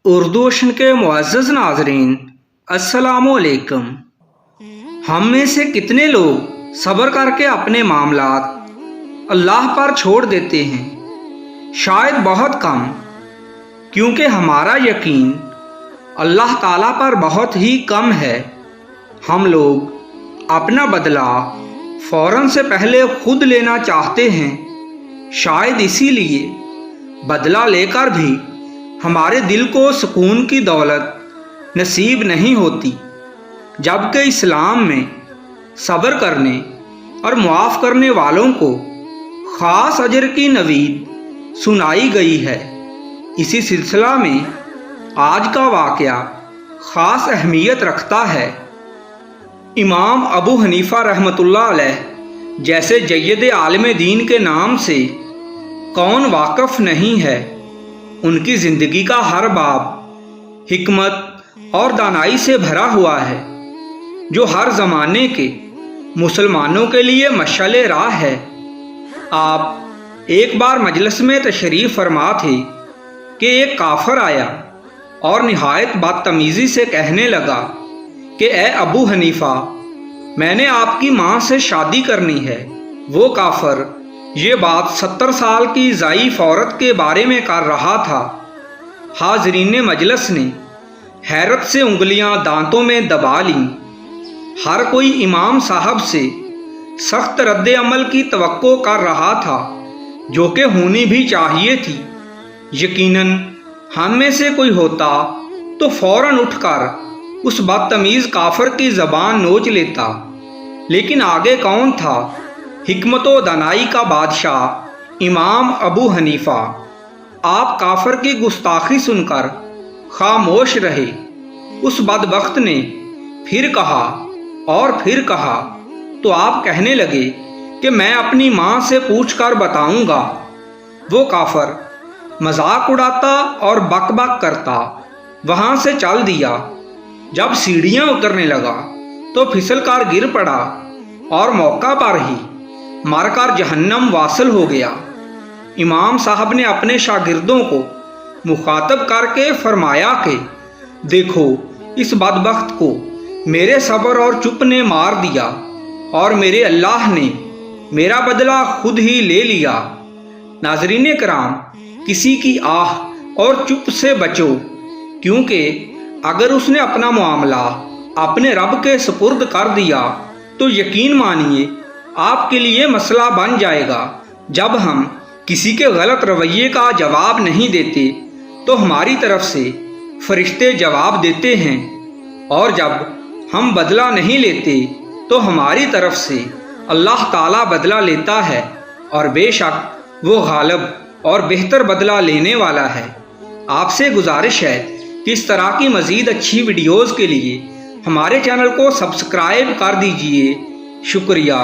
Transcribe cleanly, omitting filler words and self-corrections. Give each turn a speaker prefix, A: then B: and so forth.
A: Urdu ocean کے معزز ناظرین السلام علیکم۔ ہم میں سے کتنے لوگ صبر کر کے اپنے معاملات اللہ پر چھوڑ دیتے ہیں؟ شاید بہت کم، کیونکہ ہمارا یقین اللہ تعالیٰ پر بہت ہی کم ہے۔ ہم لوگ اپنا بدلہ فوراً سے پہلے خود لینا چاہتے ہیں، شاید اسی لیے بدلہ لے کر بھی ہمارے دل کو سکون کی دولت نصیب نہیں ہوتی، جبکہ اسلام میں صبر کرنے اور معاف کرنے والوں کو خاص اجر کی نوید سنائی گئی ہے۔ اسی سلسلہ میں آج کا واقعہ خاص اہمیت رکھتا ہے۔ امام ابو حنیفہ رحمۃ اللہ علیہ جیسے جید عالم دین کے نام سے کون واقف نہیں ہے؟ ان کی زندگی کا ہر باب حکمت اور دانائی سے بھرا ہوا ہے، جو ہر زمانے کے مسلمانوں کے لیے مشعل راہ ہے۔ آپ ایک بار مجلس میں تشریف فرما تھے کہ ایک کافر آیا اور نہایت بدتمیزی سے کہنے لگا کہ اے ابو حنیفہ، میں نے آپ کی ماں سے شادی کرنی ہے۔ وہ کافر یہ بات 70 سال کی ضعیف عورت کے بارے میں کر رہا تھا۔ حاضرین مجلس نے حیرت سے انگلیاں دانتوں میں دبا لیں۔ ہر کوئی امام صاحب سے سخت رد عمل کی توقع کر رہا تھا، جو کہ ہونی بھی چاہیے تھی۔ یقیناً ہم میں سے کوئی ہوتا تو فوراً اٹھ کر اس بدتمیز کافر کی زبان نوچ لیتا، لیکن آگے کون تھا؟ حکمت و دانائی کا بادشاہ امام ابو حنیفہ۔ آپ کافر کی گستاخی سن کر خاموش رہے۔ اس بدبخت نے پھر کہا اور پھر کہا تو آپ کہنے لگے کہ میں اپنی ماں سے پوچھ کر بتاؤں گا۔ وہ کافر مذاق اڑاتا اور بک بک کرتا وہاں سے چل دیا۔ جب سیڑھیاں اترنے لگا تو پھسل کر گر پڑا اور موقع پر ہی مر کر جہنم واصل ہو گیا۔ امام صاحب نے اپنے شاگردوں کو مخاطب کر کے فرمایا کہ دیکھو، اس بدبخت کو میرے صبر اور چپ نے مار دیا، اور میرے اللہ نے میرا بدلہ خود ہی لے لیا۔ ناظرین کرام، کسی کی آہ اور چپ سے بچو، کیونکہ اگر اس نے اپنا معاملہ اپنے رب کے سپرد کر دیا تو یقین مانیے آپ کے لیے مسئلہ بن جائے گا۔ جب ہم کسی کے غلط رویے کا جواب نہیں دیتے تو ہماری طرف سے فرشتے جواب دیتے ہیں، اور جب ہم بدلہ نہیں لیتے تو ہماری طرف سے اللہ تعالیٰ بدلہ لیتا ہے، اور بے شک وہ غالب اور بہتر بدلہ لینے والا ہے۔ آپ سے گزارش ہے کہ اس طرح کی مزید اچھی ویڈیوز کے لیے ہمارے چینل کو سبسکرائب کر دیجئے۔ شکریہ۔